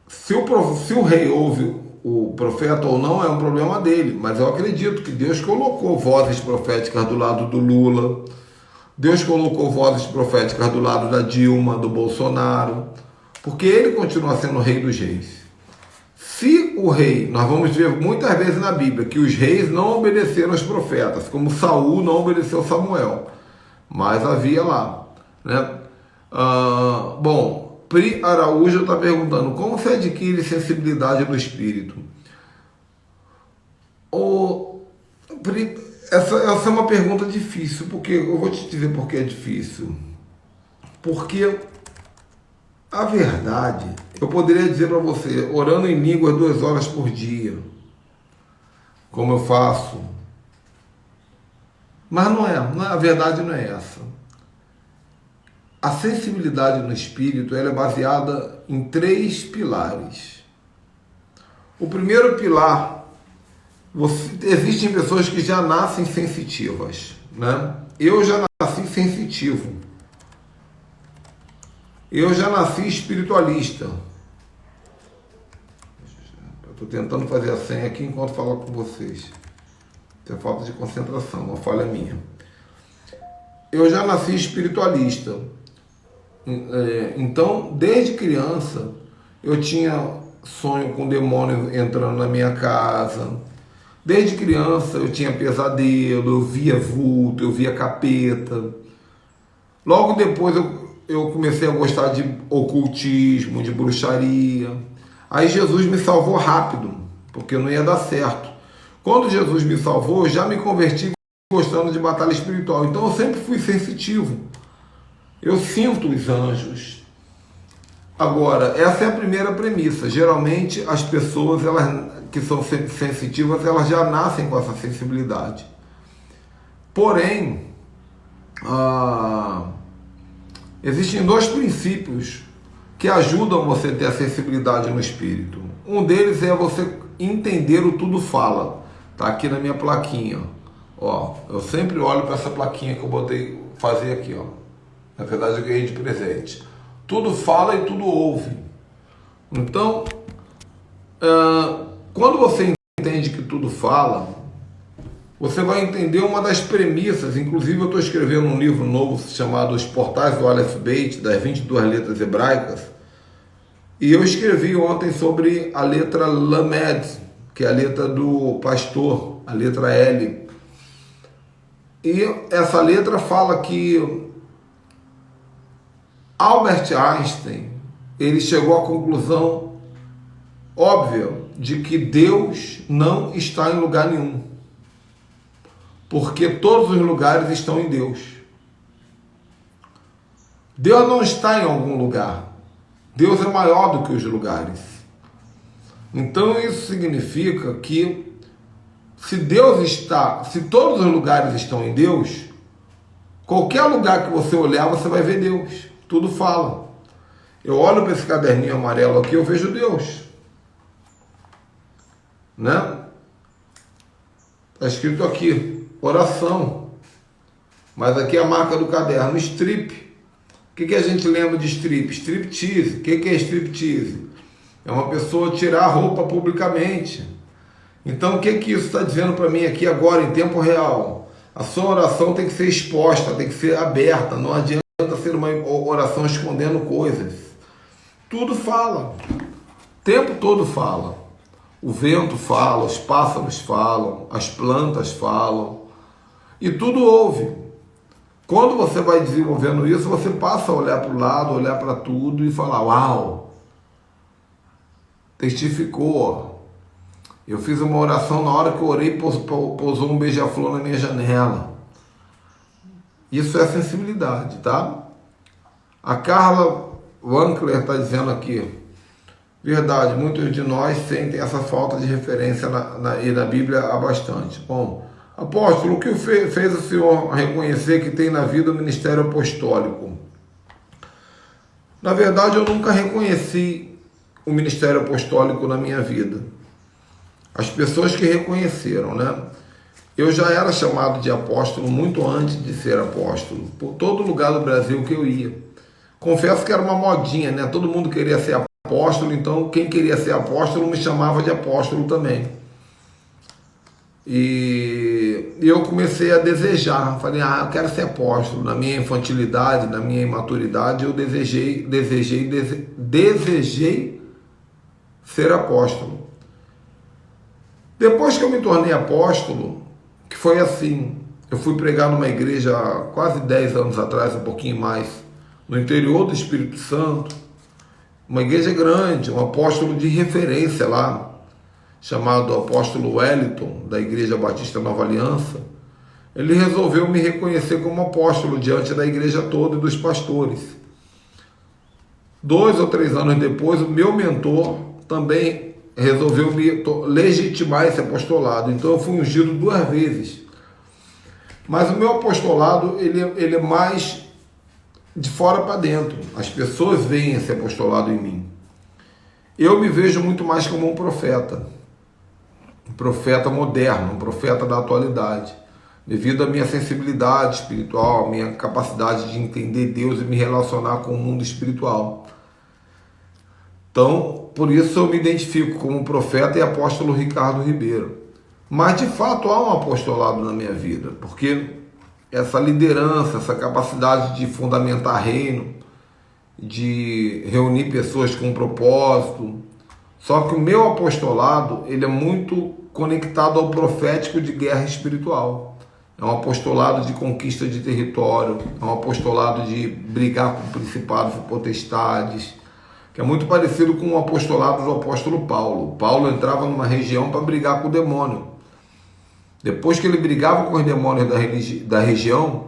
Speaker 2: Se o rei ouve o profeta ou não é um problema dele, mas eu acredito que Deus colocou vozes proféticas do lado do Lula, Deus colocou vozes proféticas do lado da Dilma, do Bolsonaro, porque ele continua sendo o rei dos reis. Se o rei, nós vamos ver muitas vezes na Bíblia que os reis não obedeceram aos profetas, como Saul não obedeceu a Samuel, mas havia lá, né? Bom, Pri Araújo está perguntando: como se adquire sensibilidade do espírito? Pri, essa é uma pergunta difícil, porque eu vou te dizer por que é difícil. Porque a verdade, eu poderia dizer para você, orando em línguas 2 horas por dia, como eu faço, mas não é, a verdade não é essa. A sensibilidade no espírito, ela é baseada em 3 pilares. O primeiro pilar, existem pessoas que já nascem sensitivas, né? Eu já nasci sensitivo. Eu já nasci espiritualista. Estou tentando fazer a senha aqui enquanto falo com vocês. Isso é falta de concentração, uma falha minha. Eu já nasci espiritualista. Então, desde criança, eu tinha sonho com demônio entrando na minha casa. Desde criança, eu tinha pesadelo, eu via vulto, eu via capeta. Logo depois, eu comecei a gostar de ocultismo, de bruxaria. Aí Jesus me salvou rápido, porque não ia dar certo. Quando Jesus me salvou, eu já me converti gostando de batalha espiritual. Então, eu sempre fui sensitivo. Eu sinto os anjos. Agora, essa é a primeira premissa. Geralmente, as pessoas que são sensitivas, elas já nascem com essa sensibilidade. Porém, existem 2 princípios que ajudam você a ter a sensibilidade no espírito. Um deles é você entender o tudo fala. Tá aqui na minha plaquinha. Ó, eu sempre olho para essa plaquinha que eu botei fazer aqui, ó. Na verdade, eu ganhei de presente. Tudo fala e tudo ouve. Então, quando você entende que tudo fala, você vai entender uma das premissas. Inclusive, eu estou escrevendo um livro novo chamado Os Portais do Aleph Beit, das 22 letras hebraicas. E eu escrevi ontem sobre a letra Lamed, que é a letra do pastor, a letra L. E essa letra fala que Albert Einstein, ele chegou à conclusão óbvia de que Deus não está em lugar nenhum, porque todos os lugares estão em Deus. Deus não está em algum lugar. Deus é maior do que os lugares. Então isso significa que se todos os lugares estão em Deus, qualquer lugar que você olhar, você vai ver Deus. Tudo fala. Eu olho para esse caderninho amarelo aqui, eu vejo Deus. Né? Está escrito aqui, oração. Mas aqui é a marca do caderno, strip. O que a gente lembra de strip? Striptease. O que é striptease? É uma pessoa tirar a roupa publicamente. Então o que isso está dizendo para mim aqui agora, em tempo real? A sua oração tem que ser exposta, tem que ser aberta. Não adianta ser uma oração escondendo coisas. Tudo fala. O tempo todo fala. O vento fala, os pássaros falam, as plantas falam. E tudo ouve. Quando você vai desenvolvendo isso, você passa a olhar para o lado, olhar para tudo e falar, uau, testificou. Eu fiz uma oração, na hora que eu orei, pousou um beija-flor na minha janela. Isso é sensibilidade, tá? A Carla Wankler está dizendo aqui, verdade, muitos de nós sentem essa falta de referência e na Bíblia há bastante. Bom, apóstolo, o que fez o senhor reconhecer que tem na vida o ministério apostólico? Na verdade, eu nunca reconheci o ministério apostólico na minha vida. As pessoas que reconheceram, né? Eu já era chamado de apóstolo muito antes de ser apóstolo, por todo lugar do Brasil que eu ia. Confesso que era uma modinha, né? Todo mundo queria ser apóstolo, então quem queria ser apóstolo me chamava de apóstolo também. E eu comecei a desejar, falei, eu quero ser apóstolo. Na minha infantilidade, na minha imaturidade, eu desejei ser apóstolo. Depois que eu me tornei apóstolo, que foi assim, eu fui pregar numa igreja há quase 10 anos atrás, um pouquinho mais, no interior do Espírito Santo, uma igreja grande, um apóstolo de referência lá, chamado apóstolo Wellington, da Igreja Batista Nova Aliança. Ele resolveu me reconhecer como apóstolo diante da igreja toda e dos pastores. 2 ou 3 anos depois, o meu mentor também resolveu me legitimar esse apostolado. Então eu fui ungido 2 vezes. Mas o meu apostolado, ele é mais de fora para dentro. As pessoas veem esse apostolado em mim. Eu me vejo muito mais como um profeta moderno, um profeta da atualidade, devido à minha sensibilidade espiritual, à minha capacidade de entender Deus e me relacionar com o mundo espiritual. Então, por isso eu me identifico como profeta e apóstolo Ricardo Ribeiro. Mas, de fato, há um apostolado na minha vida, porque essa liderança, essa capacidade de fundamentar reino, de reunir pessoas com um propósito. Só que o meu apostolado, ele é muito conectado ao profético de guerra espiritual. É um apostolado de conquista de território, é um apostolado de brigar com principados e potestades, que é muito parecido com o apostolado do apóstolo Paulo. Paulo entrava numa região para brigar com o demônio. Depois que ele brigava com os demônios da região,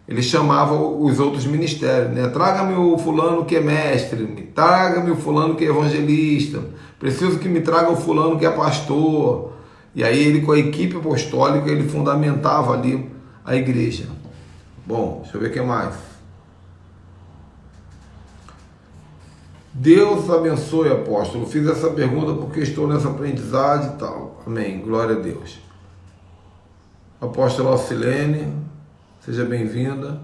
Speaker 2: ele chamava os outros ministérios, né? Traga-me o fulano que é mestre, traga-me o fulano que é evangelista, preciso que me traga o fulano que é pastor. E aí ele, com a equipe apostólica, ele fundamentava ali a igreja. Bom, deixa eu ver o que mais. Deus abençoe, apóstolo. Fiz essa pergunta porque estou nessa aprendizagem e tal. Amém. Glória a Deus. Apóstola Alcilene, seja bem-vinda.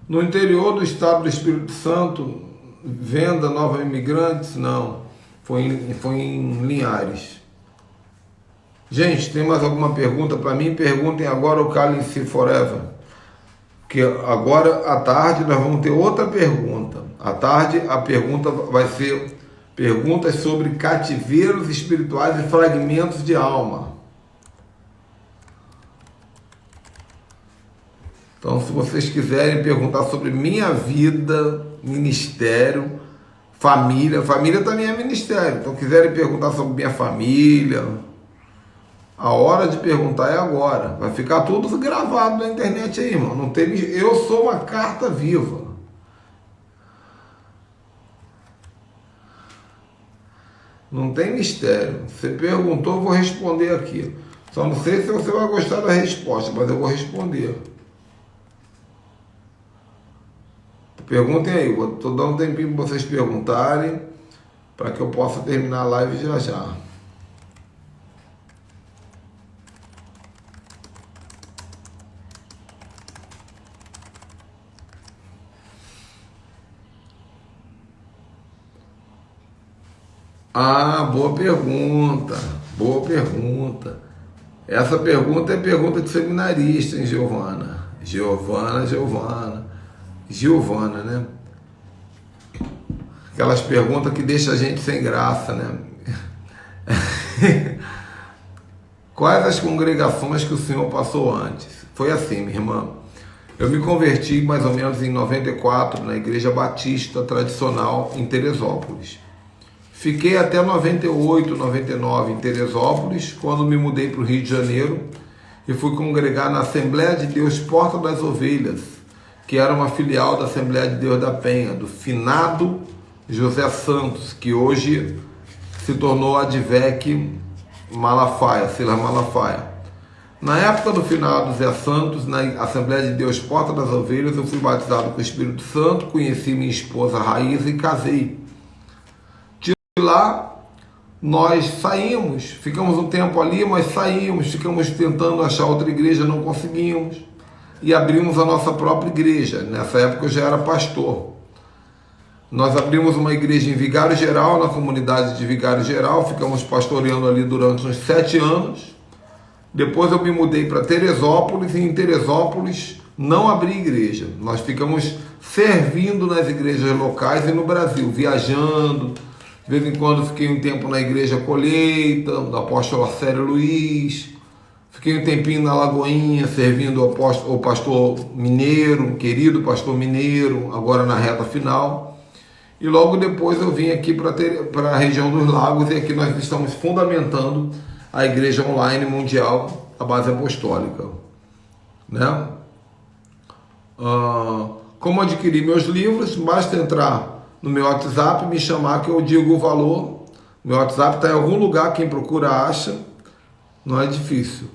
Speaker 2: No interior do estado do Espírito Santo, venda nova imigrantes? Não, foi em Linhares. Gente, tem mais alguma pergunta para mim? Perguntem agora ou calem-se forever. Que agora à tarde nós vamos ter outra pergunta. À tarde a pergunta vai ser perguntas sobre cativeiros espirituais e fragmentos de alma. Então, se vocês quiserem perguntar sobre minha vida, ministério, família também é ministério. Então, quiserem perguntar sobre minha família, a hora de perguntar é agora. Vai ficar tudo gravado na internet aí, irmão. Não tem, eu sou uma carta viva. Não tem mistério. Você perguntou, eu vou responder aqui. Só não sei se você vai gostar da resposta, mas eu vou responder. Perguntem aí, estou dando um tempinho para vocês perguntarem, para que eu possa terminar a live já já. Ah, boa pergunta, boa pergunta. Essa pergunta é pergunta de seminarista, hein, Giovana? Giovana, né? Aquelas perguntas que deixam a gente sem graça, né? Quais as congregações que o senhor passou antes? Foi assim, minha irmã. Eu me converti mais ou menos em 94 na Igreja Batista Tradicional em Teresópolis. Fiquei até 98, 99 em Teresópolis, quando me mudei para o Rio de Janeiro e fui congregar na Assembleia de Deus Porta das Ovelhas, que era uma filial da Assembleia de Deus da Penha, do finado José Santos, que hoje se tornou Advec Malafaia, Silas Malafaia. Na época do finado José Santos, na Assembleia de Deus Porta das Ovelhas, eu fui batizado com o Espírito Santo, conheci minha esposa Raíza e casei. De lá, nós saímos, ficamos um tempo ali, mas saímos, ficamos tentando achar outra igreja, não conseguimos. E abrimos a nossa própria igreja. Nessa época eu já era pastor. Nós abrimos uma igreja em Vigário Geral, na comunidade de Vigário Geral, ficamos pastoreando ali durante uns 7 anos. Depois eu me mudei para Teresópolis, e em Teresópolis não abri igreja. Nós ficamos servindo nas igrejas locais e no Brasil, viajando. De vez em quando fiquei um tempo na igreja Colheita, do apóstolo Arcélio Luiz. Fiquei um tempinho na Lagoinha, servindo o pastor Mineiro, querido pastor Mineiro, agora na reta final. E logo depois eu vim aqui para a região dos Lagos, e aqui nós estamos fundamentando a Igreja Online Mundial, a base apostólica. Né? Como adquirir meus livros, basta entrar no meu WhatsApp, me chamar que eu digo o valor. Meu WhatsApp está em algum lugar, quem procura acha, não é difícil.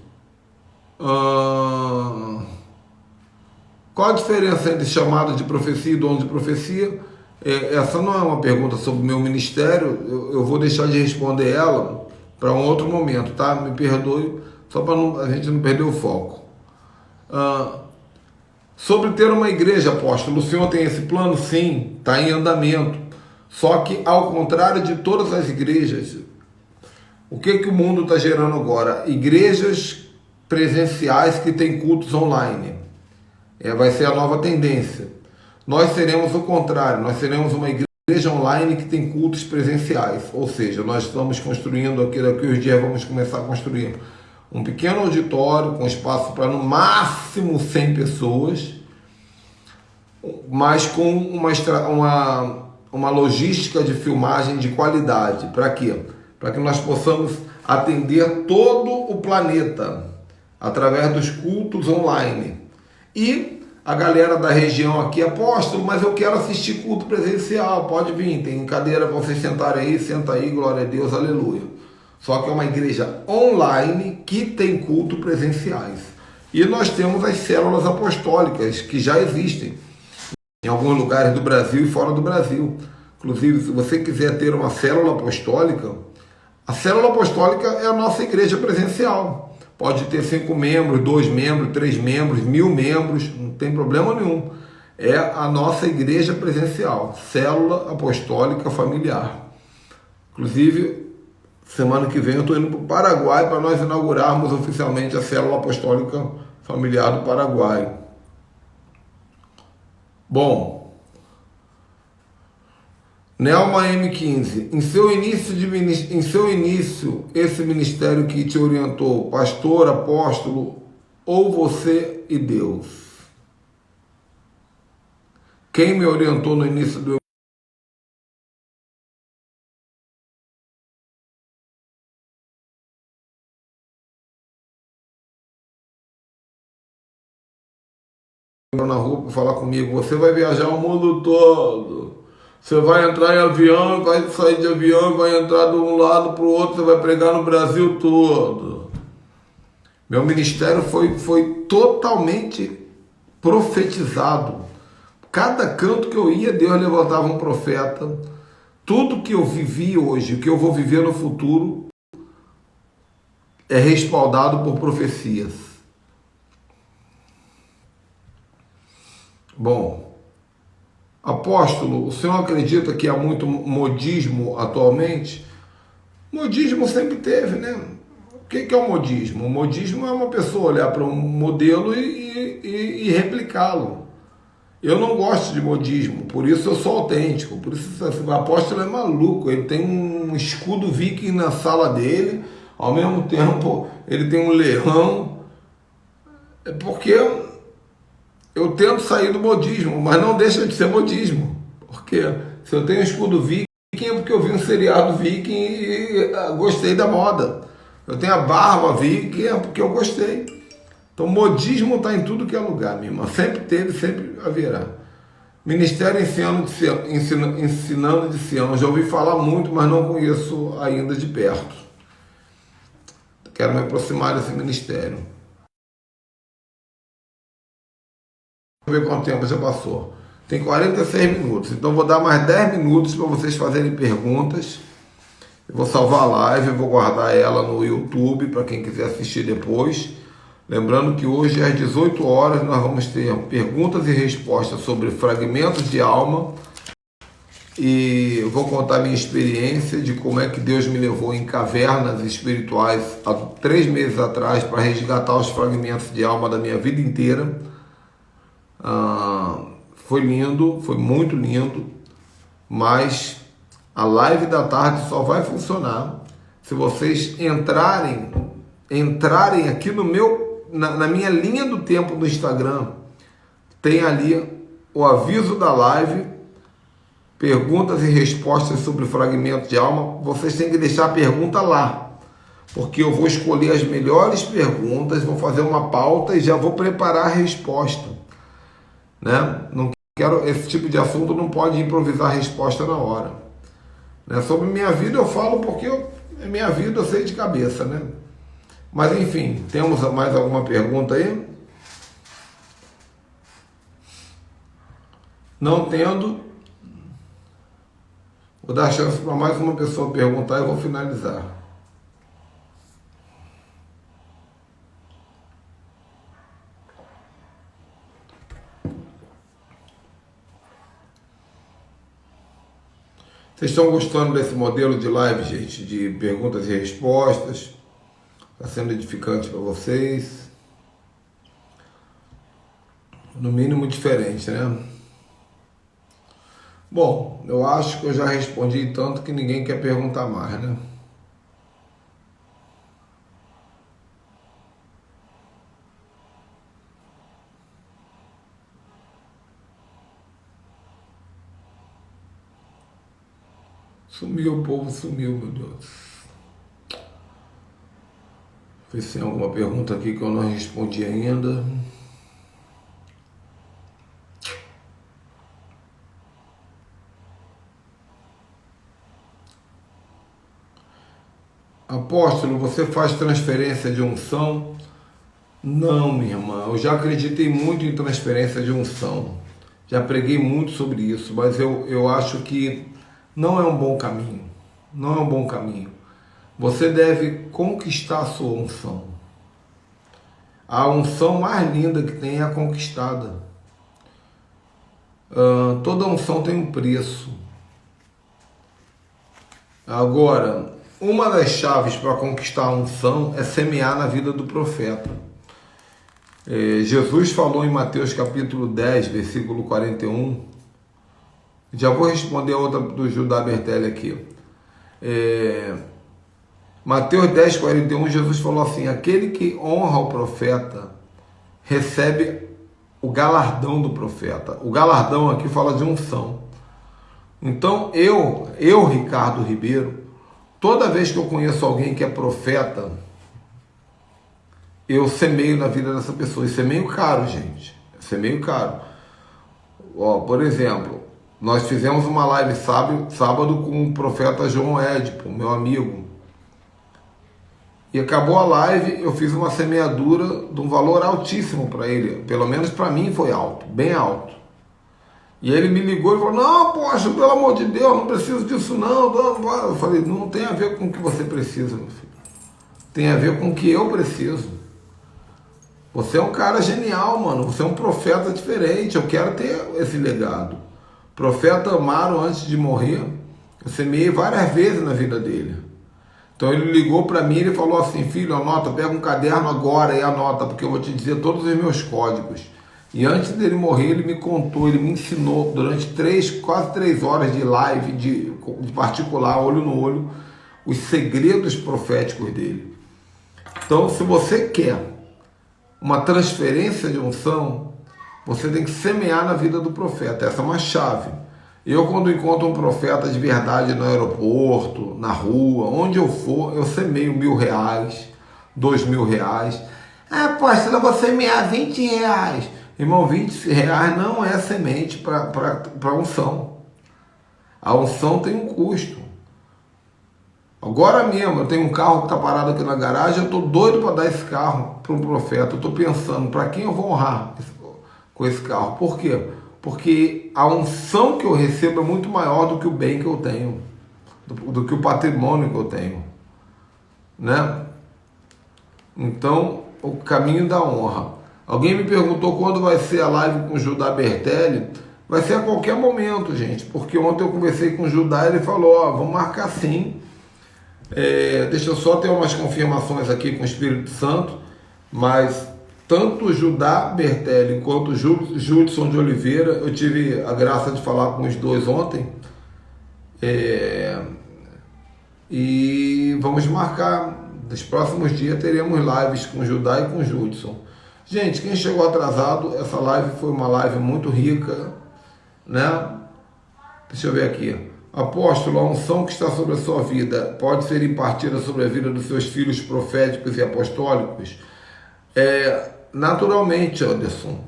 Speaker 2: Qual a diferença entre chamado de profecia e dom de profecia? Essa não é uma pergunta sobre o meu ministério, eu vou deixar de responder ela para um outro momento, tá? Me perdoe, só para a gente não perder o foco. Sobre ter uma igreja, apóstolo, o senhor tem esse plano? Sim, está em andamento. Só que, ao contrário de todas as igrejas, o que o mundo está gerando agora? Igrejas presenciais que têm cultos online. Vai ser a nova tendência. Nós seremos o contrário, nós seremos uma igreja online que tem cultos presenciais. Ou seja, nós estamos construindo aquilo que hoje dia vamos começar a construir. Um pequeno auditório com espaço para no máximo 100 pessoas, mas com uma logística de filmagem de qualidade. Para quê? Para que nós possamos atender todo o planeta através dos cultos online. E a galera da região aqui, apóstolo, mas eu quero assistir culto presencial, pode vir, tem cadeira para vocês sentarem aí, senta aí, glória a Deus, aleluia. Só que é uma igreja online que tem culto presenciais. E nós temos as células apostólicas, que já existem em alguns lugares do Brasil e fora do Brasil. Inclusive, se você quiser ter uma célula apostólica, a célula apostólica é a nossa igreja presencial. Pode ter 5 membros, 2 membros, 3 membros, 1000 membros, não tem problema nenhum. É a nossa igreja presencial, célula apostólica familiar. Inclusive, semana que vem eu estou indo para o Paraguai para nós inaugurarmos oficialmente a célula apostólica familiar do Paraguai. Bom, Nelma M15, em seu início, esse ministério que te orientou, pastor, apóstolo, ou você e Deus? quem me orientou no início do na rua para falar comigo, você vai viajar o mundo todo, você vai entrar em avião, vai sair de avião, vai entrar de um lado para o outro, você vai pregar no Brasil todo. Meu ministério foi totalmente profetizado. Cada canto que eu ia, Deus levantava um profeta. Tudo que eu vivi hoje, o que eu vou viver no futuro, é respaldado por profecias. Bom, apóstolo, o senhor acredita que há muito modismo atualmente? Modismo sempre teve, né? O que é o modismo? O modismo é uma pessoa olhar para um modelo e replicá-lo. Eu não gosto de modismo, por isso eu sou autêntico. Por isso o apóstolo é maluco. Ele tem um escudo viking na sala dele, ao mesmo tempo ele tem um leão. É porque eu tento sair do modismo, mas não deixa de ser modismo. Porque se eu tenho um escudo viking é porque eu vi um seriado viking e gostei da moda. Eu tenho a barba viking é porque eu gostei. Então modismo está em tudo que é lugar, minha irmã. Sempre teve, sempre haverá. Ministério ensinando de Sião. Já ouvi falar muito, mas não conheço ainda de perto. Quero me aproximar desse ministério. Vamos ver quanto tempo já passou. Tem 46 minutos, então vou dar mais 10 minutos para vocês fazerem perguntas. Eu vou salvar a live, vou guardar ela no YouTube para quem quiser assistir depois. Lembrando que hoje às 18 horas nós vamos ter perguntas e respostas sobre fragmentos de alma. E eu vou contar minha experiência de como é que Deus me levou em cavernas espirituais há 3 meses atrás para resgatar os fragmentos de alma da minha vida inteira. Foi lindo, foi muito lindo, mas a live da tarde só vai funcionar se vocês entrarem aqui no na minha linha do tempo do Instagram. Tem ali o aviso da live, perguntas e respostas sobre fragmento de alma. Vocês têm que deixar a pergunta lá, porque eu vou escolher as melhores perguntas, vou fazer uma pauta e já vou preparar a resposta, né? Não quero, esse tipo de assunto não pode improvisar a resposta na hora, né? Sobre minha vida eu falo porque é minha vida, eu sei de cabeça, né? Mas enfim, temos mais alguma pergunta aí? Não tendo, vou dar chance para mais uma pessoa perguntar e vou finalizar. Vocês estão gostando desse modelo de live, gente? De perguntas e respostas? Está sendo edificante para vocês? No mínimo diferente, né? Bom, eu acho que eu já respondi tanto que ninguém quer perguntar mais, né? Sumiu, o povo sumiu, meu Deus. Ver se tem alguma pergunta aqui que eu não respondi ainda. Apóstolo, você faz transferência de unção? Não, minha irmã. Eu já acreditei muito em transferência de unção. Já preguei muito sobre isso, mas eu acho que não é um bom caminho. Não é um bom caminho. Você deve conquistar a sua unção. A unção mais linda que tem é a conquistada. Toda unção tem um preço. Agora, uma das chaves para conquistar a unção é semear na vida do profeta. Jesus falou em Mateus capítulo 10, versículo 41. Já vou responder a outra do Judá Bertelli aqui. Mateus 10, 41, Jesus falou assim: aquele que honra o profeta recebe o galardão do profeta. O galardão aqui fala de unção. Então eu, Ricardo Ribeiro, toda vez que eu conheço alguém que é profeta, eu semeio na vida dessa pessoa. Isso é meio caro, gente. Isso é meio caro. Ó, por exemplo, nós fizemos uma live sábado com o profeta João Edipo, meu amigo. E acabou a live, eu fiz uma semeadura de um valor altíssimo para ele. Pelo menos para mim foi alto, bem alto. E ele me ligou e falou, não, poxa, pelo amor de Deus, não preciso disso não. Eu falei, não tem a ver com o que você precisa, meu filho. Tem a ver com o que eu preciso. Você é um cara genial, mano. Você é um profeta diferente. Eu quero ter esse legado. Profeta Amaro, antes de morrer, eu semeei várias vezes na vida dele. Então ele ligou para mim e falou assim, filho, anota, pega um caderno agora e anota, porque eu vou te dizer todos os meus códigos. E antes dele morrer, ele me contou, ele me ensinou durante quase 3 horas de live, de particular, olho no olho, os segredos proféticos dele. Então, se você quer uma transferência de unção, você tem que semear na vida do profeta. Essa é uma chave. Eu, quando encontro um profeta de verdade no aeroporto, na rua, onde eu for, eu semeio R$1.000, R$2.000. Ah, pastor, eu vou semear R$20. Irmão, R$20 não é semente para unção. A unção tem um custo. Agora mesmo, eu tenho um carro que está parado aqui na garagem, eu estou doido para dar esse carro para um profeta. Eu estou pensando, para quem eu vou honrar com esse carro? Por quê? Porque a unção que eu recebo é muito maior do que o bem que eu tenho, do que o patrimônio que eu tenho, né? Então, o caminho da honra. Alguém me perguntou quando vai ser a live com o Judá Bertelli. Vai ser a qualquer momento, gente, porque ontem eu conversei com o Judá e ele falou, ó, vamos marcar sim. Deixa eu só ter umas confirmações aqui com o Espírito Santo, mas tanto o Judá Bertelli quanto o Judson de Oliveira, eu tive a graça de falar com os dois ontem, e vamos marcar, nos próximos dias teremos lives com o Judá e com o Judson. Gente, quem chegou atrasado, essa live foi uma live muito rica, né? Deixa eu ver aqui. Apóstolo, a unção que está sobre a sua vida pode ser impartida sobre a vida dos seus filhos proféticos e apostólicos? Naturalmente, Anderson.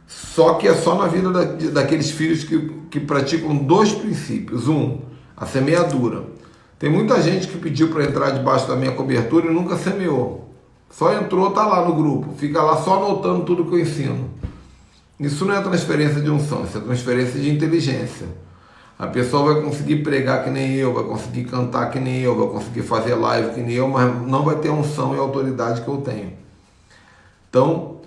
Speaker 2: Só que é só na vida daqueles filhos que praticam 2 princípios. A semeadura. Tem muita gente que pediu para entrar debaixo da minha cobertura e nunca semeou. Só entrou, tá lá no grupo. Fica lá só anotando tudo que eu ensino. Isso não é transferência de unção, isso é transferência de inteligência. A pessoa vai conseguir pregar que nem eu, vai conseguir cantar que nem eu, vai conseguir fazer live que nem eu, mas não vai ter a unção e a autoridade que eu tenho. Então,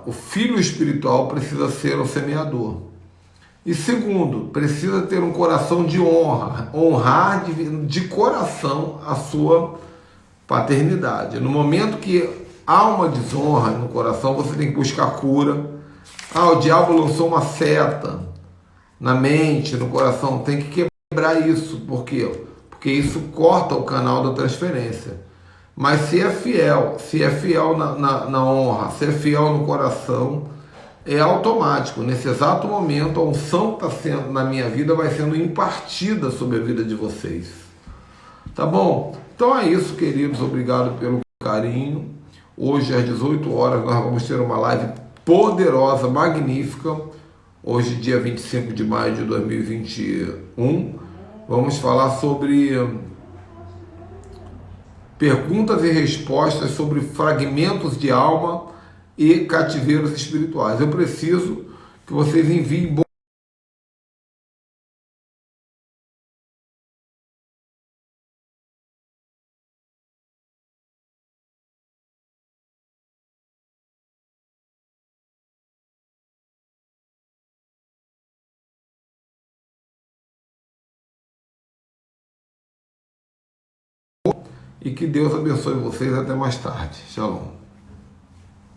Speaker 2: o filho espiritual precisa ser o semeador. E segundo, precisa ter um coração de honra, honrar de coração a sua paternidade. No momento que há uma desonra no coração, você tem que buscar cura. O diabo lançou uma seta na mente, no coração, tem que quebrar isso. Por quê? Porque isso corta o canal da transferência. Mas se é fiel na honra, se é fiel no coração, é automático. Nesse exato momento, a unção que está sendo na minha vida vai sendo impartida sobre a vida de vocês. Tá bom? Então é isso, queridos. Obrigado pelo carinho. Hoje, às 18 horas, nós vamos ter uma live poderosa, magnífica. Hoje, dia 25 de maio de 2021. Vamos falar sobre perguntas e respostas sobre fragmentos de alma e cativeiros espirituais. Eu preciso que vocês enviem e que Deus abençoe vocês. Até mais tarde. Shalom.